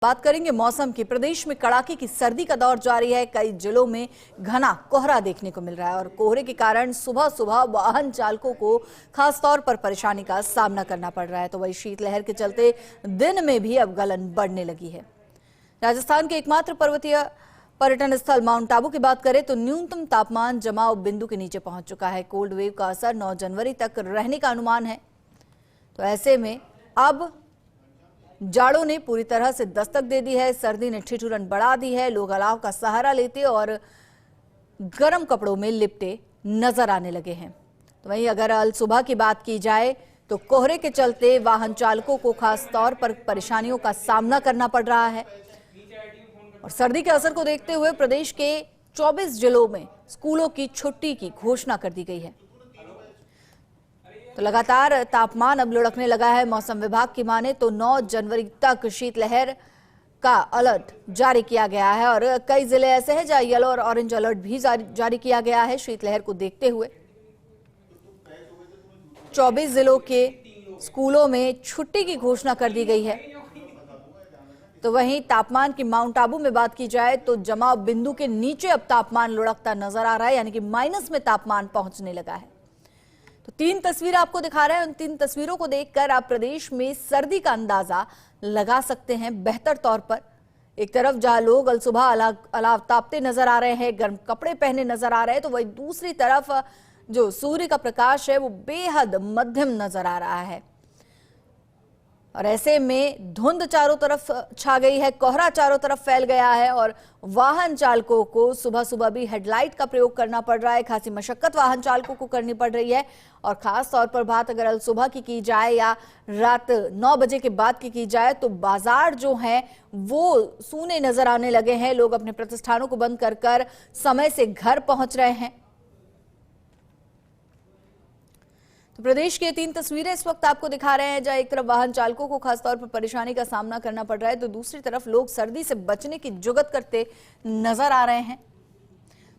बात करेंगे मौसम की। प्रदेश में कड़ाके की सर्दी का दौर जारी है। कई जिलों में घना कोहरा देखने को मिल रहा है और कोहरे के कारण सुबह सुबह वाहन चालकों को खासतौर पर परेशानी का सामना करना पड़ रहा है। तो वही शीतलहर के चलते दिन में भी अब गलन बढ़ने लगी है। राजस्थान के एकमात्र पर्वतीय पर्यटन स्थल माउंट आबू की बात करें तो न्यूनतम तापमान जमाव बिंदु के नीचे पहुंच चुका है। कोल्ड वेव का असर 9 जनवरी तक रहने का अनुमान है। तो ऐसे में अब जाड़ों ने पूरी तरह से दस्तक दे दी है। सर्दी ने ठिठुरन बढ़ा दी है। लोग अलाव का सहारा लेते और गर्म कपड़ों में लिपटे नजर आने लगे हैं। तो वहीं अगर अल सुबह की बात की जाए तो कोहरे के चलते वाहन चालकों को खास तौर पर परेशानियों का सामना करना पड़ रहा है और सर्दी के असर को देखते हुए प्रदेश के 24 जिलों में स्कूलों की छुट्टी की घोषणा कर दी गई है। तो लगातार तापमान अब लुढ़कने लगा है। मौसम विभाग की माने तो 9 जनवरी तक शीतलहर का अलर्ट जारी किया गया है और कई जिले ऐसे हैं जहां येलो और ऑरेंज अलर्ट भी जारी किया गया है। शीतलहर को देखते हुए 24 जिलों के स्कूलों में छुट्टी की घोषणा कर दी गई है। तो वहीं तापमान की माउंट आबू में बात की जाए तो जमाव बिंदु के नीचे अब तापमान लुढ़कता नजर आ रहा है, यानी कि माइनस में तापमान पहुंचने लगा है। तो 3 तस्वीरें आपको दिखा रहे हैं। उन 3 तस्वीरों को देखकर आप प्रदेश में सर्दी का अंदाजा लगा सकते हैं बेहतर तौर पर। एक तरफ जहां लोग अल सुबह अलाव तापते नजर आ रहे हैं, गर्म कपड़े पहने नजर आ रहे हैं, तो वही दूसरी तरफ जो सूर्य का प्रकाश है वो बेहद मध्यम नजर आ रहा है और ऐसे में धुंध चारों तरफ छा गई है, कोहरा चारों तरफ फैल गया है और वाहन चालकों को सुबह सुबह भी हेडलाइट का प्रयोग करना पड़ रहा है। खासी मशक्कत वाहन चालकों को करनी पड़ रही है और खास तौर पर बात अगर अल सुबह की जाए या रात 9 बजे के बाद की जाए तो बाजार जो हैं वो सूने नजर आने लगे हैं। लोग अपने प्रतिष्ठानों को बंद कर समय से घर पहुंच रहे हैं। तो प्रदेश की 3 तस्वीरें इस वक्त आपको दिखा रहे हैं जहां एक तरफ वाहन चालकों को खासतौर पर परेशानी का सामना करना पड़ रहा है तो दूसरी तरफ लोग सर्दी से बचने की जुगत करते नजर आ रहे हैं।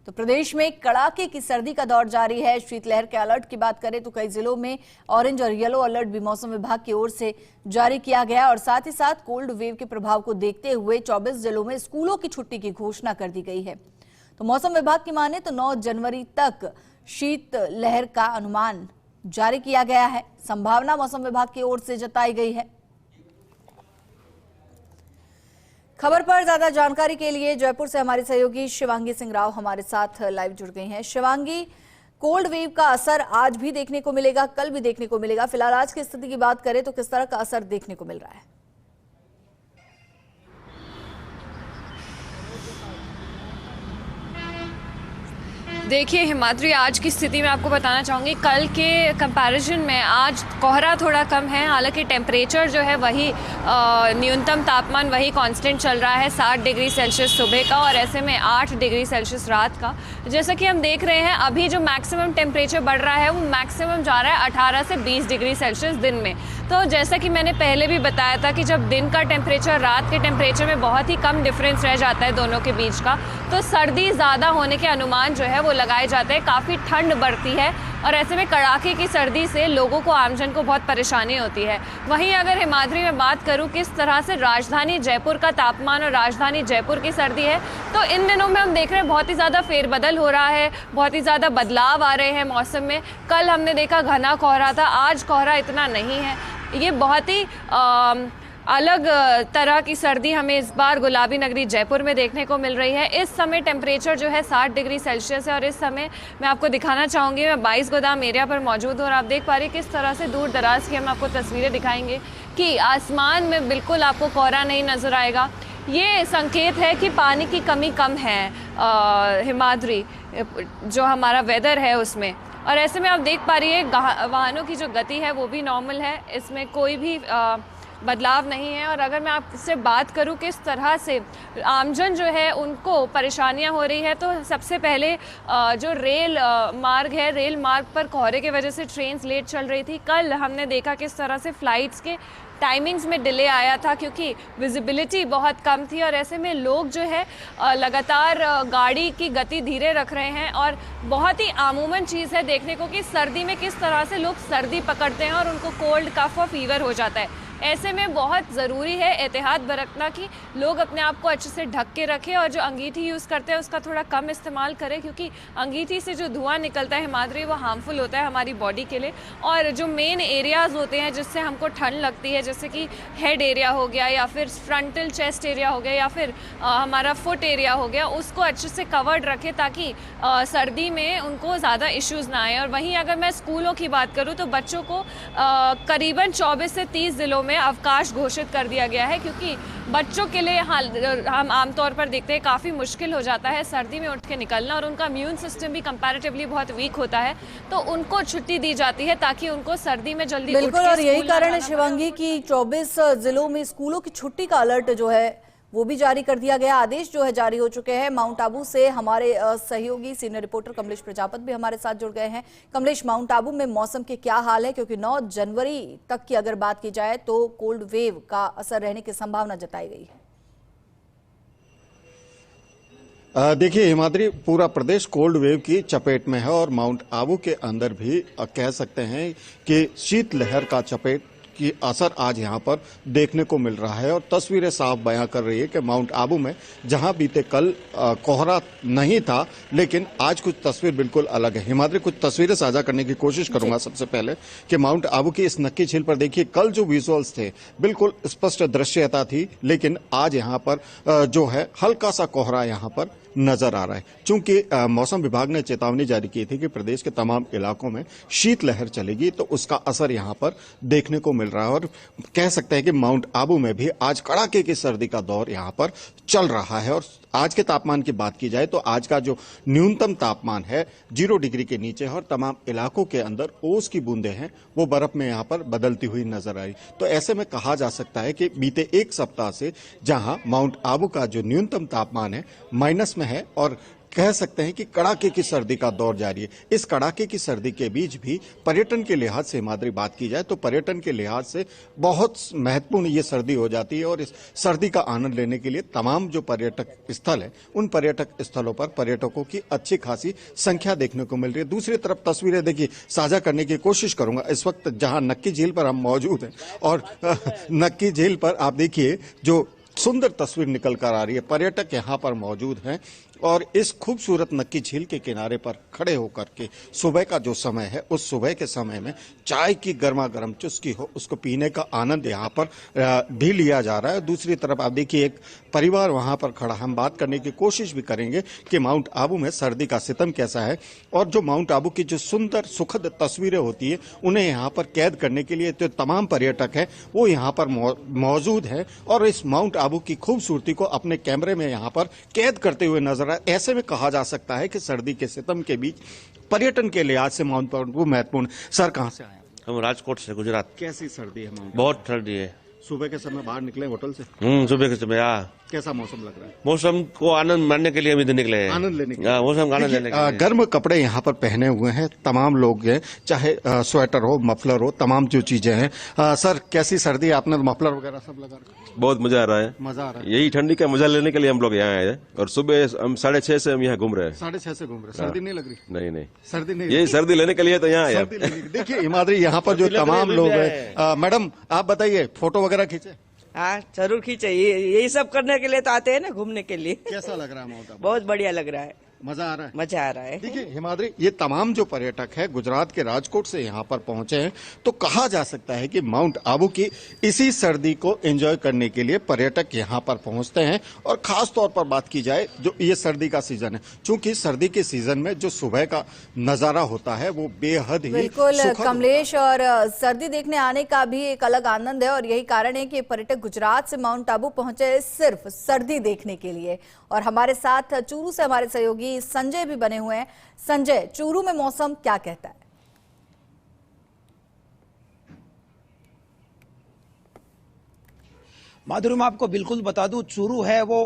तो प्रदेश में कड़ाके की सर्दी का दौर जारी है। शीतलहर के अलर्ट की बात करें तो कई जिलों में ऑरेंज और येलो अलर्ट भी मौसम विभाग की ओर से जारी किया गया और साथ ही साथ कोल्ड वेव के प्रभाव को देखते हुए 24 जिलों में स्कूलों की छुट्टी की घोषणा कर दी गई है। तो मौसम विभाग की माने तो 9 जनवरी तक शीतलहर का अनुमान जारी किया गया है। संभावना मौसम विभाग की ओर से जताई गई है। खबर पर ज्यादा जानकारी के लिए जयपुर से हमारी सहयोगी शिवांगी सिंह राव हमारे साथ लाइव जुड़ गई हैं। शिवांगी, कोल्ड वेव का असर आज भी देखने को मिलेगा, कल भी देखने को मिलेगा, फिलहाल आज की स्थिति की बात करें तो किस तरह का असर देखने को मिल रहा है? देखिए हिमाद्री, आज की स्थिति में आपको बताना चाहूँगी कल के कंपैरिजन में आज कोहरा थोड़ा कम है। हालांकि टेम्परेचर जो है वही न्यूनतम तापमान वही कांस्टेंट चल रहा है 60 डिग्री सेल्सियस सुबह का और ऐसे में 8 डिग्री सेल्सियस रात का। जैसा कि हम देख रहे हैं अभी जो मैक्सिमम टेम्परेचर बढ़ रहा है वो मैक्सिमम जा रहा है 18 से 20 डिग्री सेल्सियस दिन में। तो जैसा कि मैंने पहले भी बताया था कि जब दिन का टेम्परेचर रात के टेम्परेचर में बहुत ही कम डिफरेंस रह जाता है दोनों के बीच का, तो सर्दी ज़्यादा होने के अनुमान जो है वो लगाए जाते हैं। काफ़ी ठंड बढ़ती है और ऐसे में कड़ाके की सर्दी से लोगों को, आमजन को बहुत परेशानी होती है। वहीं अगर हिमाद्री में बात करूं किस तरह से राजधानी जयपुर का तापमान और राजधानी जयपुर की सर्दी है, तो इन दिनों में हम देख रहे हैं बहुत ही ज़्यादा फेरबदल हो रहा है, बहुत ही ज़्यादा बदलाव आ रहे हैं मौसम में। कल हमने देखा घना कोहरा था, आज कोहरा इतना नहीं है। ये बहुत ही अलग तरह की सर्दी हमें इस बार गुलाबी नगरी जयपुर में देखने को मिल रही है। इस समय टेम्परेचर जो है 60 डिग्री सेल्सियस है और इस समय मैं आपको दिखाना चाहूँगी, मैं 22 गोदाम एरिया पर मौजूद हूँ और आप देख पा रही किस तरह से दूर दराज की हम आपको तस्वीरें दिखाएंगे कि आसमान में बिल्कुल आपको कोहरा नहीं नज़र आएगा। ये संकेत है कि पानी की कमी कम है हिमाद्री, जो हमारा वेदर है उसमें। और ऐसे में आप देख पा रही है वाहनों की जो गति है वो भी नॉर्मल है, इसमें कोई भी बदलाव नहीं है। और अगर मैं आपसे बात करूं किस तरह से आमजन जो है उनको परेशानियां हो रही है, तो सबसे पहले जो रेल मार्ग है, रेल मार्ग पर कोहरे की वजह से ट्रेन्स लेट चल रही थी। कल हमने देखा किस तरह से फ्लाइट्स के टाइमिंग्स में डिले आया था क्योंकि विजिबिलिटी बहुत कम थी और ऐसे में लोग जो है लगातार गाड़ी की गति धीरे रख रहे हैं। और बहुत ही आमूमन चीज़ है देखने को कि सर्दी में किस तरह से लोग सर्दी पकड़ते हैं और उनको कोल्ड कफ और फीवर हो जाता है। ऐसे में बहुत ज़रूरी है एहतियात बरतना कि लोग अपने आप को अच्छे से ढक के रखें और जो अंगीठी यूज़ करते हैं उसका थोड़ा कम इस्तेमाल करें, क्योंकि अंगीठी से जो धुआं निकलता है हिमाद्री वो हार्मफुल होता है हमारी बॉडी के लिए। और जो मेन एरियाज़ होते हैं जिससे हमको ठंड लगती है, जैसे कि हेड एरिया हो गया या फिर फ्रंटल चेस्ट एरिया हो गया या फिर हमारा फुट एरिया हो गया, उसको अच्छे से कवर्ड रखें ताकि सर्दी में उनको ज़्यादा इश्यूज़ ना आए। और वहीं अगर मैं स्कूलों की बात करूं तो बच्चों को करीबन 24 से 30 ज़िलों में अवकाश घोषित कर दिया गया है, क्योंकि बच्चों के लिए हम आमतौर पर देखते हैं काफ़ी मुश्किल हो जाता है सर्दी में उठ के निकलना और उनका इम्यून सिस्टम भी कंपैरेटिवली बहुत वीक होता है, तो उनको छुट्टी दी जाती है ताकि उनको सर्दी में जल्दी उठ बिल्कुल। के और यही स्कूल ना कारण है जाना शिवांगी की 24 जिलों में स्कूलों की छुट्टी का अलर्ट जो है वो भी जारी कर दिया गया। आदेश जो है जारी हो चुके हैं। माउंट आबू से हमारे सहयोगी सीनियर रिपोर्टर कमलेश प्रजापत भी हमारे साथ जुड़ गए हैं। कमलेश, माउंट आबू में मौसम के क्या हाल है, क्योंकि 9 जनवरी तक की अगर बात की जाए तो कोल्ड वेव का असर रहने की संभावना जताई गई है। देखिए हिमाद्री, पूरा प्रदेश कोल्ड वेव की चपेट में है और माउंट आबू के अंदर भी कह सकते हैं कि शीतलहर का चपेट की असर आज यहां पर देखने को मिल रहा है और तस्वीरें साफ बयां कर रही है कि माउंट आबू में जहां बीते कल कोहरा नहीं था, लेकिन आज कुछ तस्वीर बिल्कुल अलग है। हिमाद्री, कुछ तस्वीरें साझा करने की कोशिश करूंगा सबसे पहले कि माउंट आबू की इस नक्की झील पर देखिए, कल जो विजुअल्स थे बिल्कुल स्पष्ट दृश्यता थी, लेकिन आज यहां पर जो है हल्का सा कोहरा यहां पर नजर आ रहा है। चूंकि मौसम विभाग ने चेतावनी जारी की थी कि प्रदेश के तमाम इलाकों में शीतलहर चलेगी, तो उसका असर यहां पर देखने को मिल रहा है और कह सकते हैं कि माउंट आबू में भी आज कड़ाके की सर्दी का दौर यहां पर चल रहा है। और आज के तापमान की बात की जाए तो आज का जो न्यूनतम तापमान है 0 डिग्री के नीचे है और तमाम इलाकों के अंदर ओस की बूंदें हैं वो बर्फ में यहां पर बदलती हुई नजर आई। तो ऐसे में कहा जा सकता है कि बीते एक सप्ताह से जहां माउंट आबू का जो न्यूनतम तापमान है माइनस में है और कह सकते हैं कि कड़ाके की सर्दी का दौर जारी है। इस कड़ाके की सर्दी के बीच भी पर्यटन के लिहाज से हिमाद्री बात की जाए तो पर्यटन के लिहाज से बहुत महत्वपूर्ण ये सर्दी हो जाती है और इस सर्दी का आनंद लेने के लिए तमाम जो पर्यटक स्थल है उन पर्यटक स्थलों पर पर्यटकों की अच्छी खासी संख्या देखने को मिल रही है। दूसरी तरफ तस्वीरें देखिए साझा करने की कोशिश करूंगा। इस वक्त जहां नक्की झील पर हम मौजूद हैं और नक्की झील पर आप देखिए जो सुंदर तस्वीर निकल कर आ रही है, पर्यटक यहां पर मौजूद हैं और इस खूबसूरत नक्की झील के किनारे पर खड़े होकर के सुबह का जो समय है उस सुबह के समय में चाय की गर्मा गर्म चुस्की हो उसको पीने का आनंद यहाँ पर भी लिया जा रहा है। दूसरी तरफ आप देखिए एक परिवार वहां पर खड़ा, हम बात करने की कोशिश भी करेंगे कि माउंट आबू में सर्दी का सितम कैसा है और जो माउंट आबू की जो सुंदर सुखद तस्वीरें होती है उन्हें यहाँ पर कैद करने के लिए जो तमाम पर्यटक है वो यहाँ पर मौजूद है और इस माउंट आबू की खूबसूरती को अपने कैमरे में यहाँ पर कैद करते हुए नजर। ऐसे में कहा जा सकता है कि सर्दी के सितम के बीच पर्यटन के लिहाज से माउंट आबू महत्वपूर्ण। सर कहां से आए? हम राजकोट से, गुजरात। कैसी सर्दी है माउंट? बहुत ठंडी है। सुबह के समय बाहर निकले होटल से? सुबह के समय। हाँ, कैसा मौसम लग रहा है? मौसम को आनंद मानने के लिए हम इधर निकले हैं। आनंद लेने के लिए? मौसम का आनंद लेने के लिए। गर्म कपड़े यहाँ पर पहने हुए हैं तमाम लोग हैं, चाहे स्वेटर हो मफलर हो, तमाम जो चीजें हैं। सर कैसी सर्दी, आपने मफलर वगैरह सब लगा रखा? बहुत मजा आ रहा है। मजा आ रहा है। यही ठंडी का मजा लेने के लिए हम लोग यहाँ आए हैं और सुबह हम 6:30 से हम यहाँ घूम रहे हैं। 6:30 से घूम रहे? सर्दी नहीं लग रही? नहीं नहीं, सर्दी नहीं, यही सर्दी लेने के लिए तो यहाँ आए। देखिए हिमाद्री, यहाँ पर जो तमाम लोग हैं, मैडम आप बताइए फोटो वगैरह खींचे? हाँ जरूर खींचे, यही सब करने के लिए तो आते हैं ना, घूमने के लिए। कैसा लग रहा है माउंट आबू? बहुत बढ़िया लग रहा है, मजा आ रहा है? मजा आ रहा है। देखिए हिमाद्री, ये तमाम जो पर्यटक है गुजरात के राजकोट से यहाँ पर पहुंचे हैं, तो कहा जा सकता है कि माउंट आबू की इसी सर्दी को एंजॉय करने के लिए पर्यटक यहाँ पर पहुंचते हैं। और खास तौर पर बात की जाए जो ये सर्दी का सीजन है, चूंकि सर्दी के सीजन में जो सुबह का नजारा होता है वो बेहद ही बिल्कुल कमलेश, और सर्दी देखने आने का भी एक अलग आनंद है और यही कारण है कि पर्यटक गुजरात से माउंट आबू पहुंचे सिर्फ सर्दी देखने के लिए। और हमारे साथ चूरू से हमारे सहयोगी संजय भी बने हुए हैं। संजय, चूरू में मौसम क्या कहता है? माधुरी, मैं आपको बिल्कुल बता दूं, चूरू है वो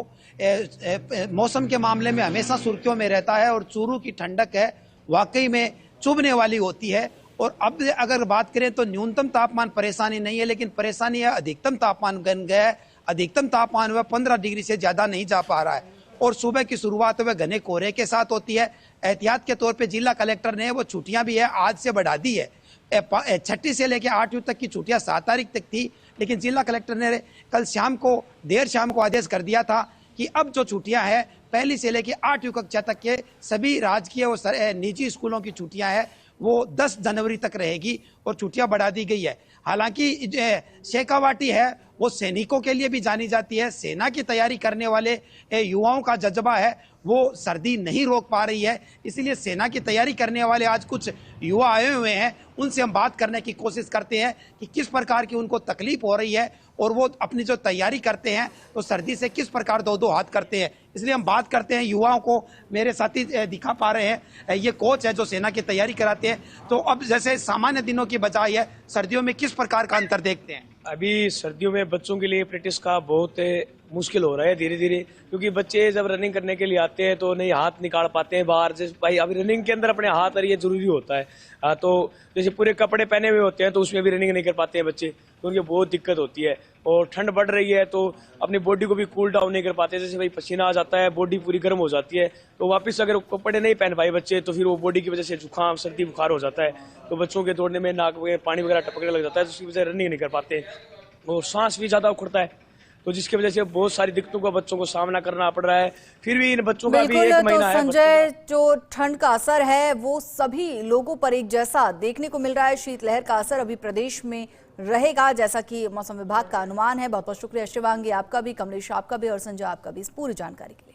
मौसम के मामले में हमेशा सुर्खियों में रहता है और चूरू की ठंडक है वाकई में चुभने वाली होती है। और अब अगर बात करें तो न्यूनतम तापमान परेशानी नहीं है, लेकिन परेशानी है अधिकतम तापमान बन गया है। अधिकतम तापमान वह 15 डिग्री से ज्यादा नहीं जा पा रहा है और सुबह की शुरुआत वह घने कोहरे के साथ होती है। एहतियात के तौर पे जिला कलेक्टर ने वो छुट्टियां भी है आज से बढ़ा दी है। 6ठी से लेकर 8वीं तक की छुट्टियां 7 तारीख तक थी, लेकिन जिला कलेक्टर ने कल देर शाम को आदेश कर दिया था कि अब जो छुट्टियां हैं 1 से लेकर 8वीं कक्षा तक के सभी राजकीय और निजी स्कूलों की छुट्टियां हैं वो 10 जनवरी तक रहेगी और छुट्टियां बढ़ा दी गई है। हालांकि शेखावाटी है वो सैनिकों के लिए भी जानी जाती है, सेना की तैयारी करने वाले युवाओं का जज्बा है वो सर्दी नहीं रोक पा रही है, इसलिए सेना की तैयारी करने वाले आज कुछ युवा आए हुए हैं, उनसे हम बात करने की कोशिश करते हैं कि किस प्रकार की उनको तकलीफ हो रही है और वो अपनी जो तैयारी करते हैं तो सर्दी से किस प्रकार दो हाथ करते हैं। इसलिए हम बात करते हैं युवाओं को, मेरे साथी दिखा पा रहे हैं, ये कोच है जो सेना की तैयारी कराते हैं। तो अब जैसे सामान्य दिनों की बजाय है सर्दियों में किस प्रकार का अंतर देखते हैं? अभी सर्दियों में बच्चों के लिए प्रैक्टिस का बहुत मुश्किल हो रहा है धीरे धीरे, क्योंकि बच्चे जब रनिंग करने के लिए आते हैं तो नहीं हाथ निकाल पाते हैं बाहर। जैसे भाई अभी रनिंग के अंदर अपने हाथ और ये जरूरी होता है, तो जैसे पूरे कपड़े पहने हुए होते हैं तो उसमें भी रनिंग नहीं कर पाते हैं बच्चे, तो उनकी बहुत दिक्कत होती है। और ठंड बढ़ रही है तो अपनी बॉडी को भी कूल डाउन नहीं कर पाते, जैसे भाई पसीना आ जाता है, बॉडी पूरी गर्म हो जाती है, तो वापस अगर कपड़े नहीं पहन पाए बच्चे तो फिर वो बॉडी की वजह से जुकाम सर्दी बुखार हो जाता है, तो बच्चों के दौड़ने में नाक में पानी वगैरह टपकने लग जाता है, तो उसकी वजह से रनिंग नहीं कर पाते और सांस भी ज्यादा उखड़ता है, तो जिसकी वजह से बहुत सारी दिक्कतों का बच्चों को सामना करना पड़ रहा है। फिर भी इन बच्चों का भी 1 महीना है। संजय, जो ठंड का असर है वो सभी लोगों पर एक जैसा देखने को मिल रहा है। शीतलहर का असर अभी प्रदेश में रहेगा जैसा कि मौसम विभाग का अनुमान है। बहुत बहुत शुक्रिया शिवांगी आपका भी, कमलेश आपका भी और संजय आपका भी इस पूरी जानकारी के लिए।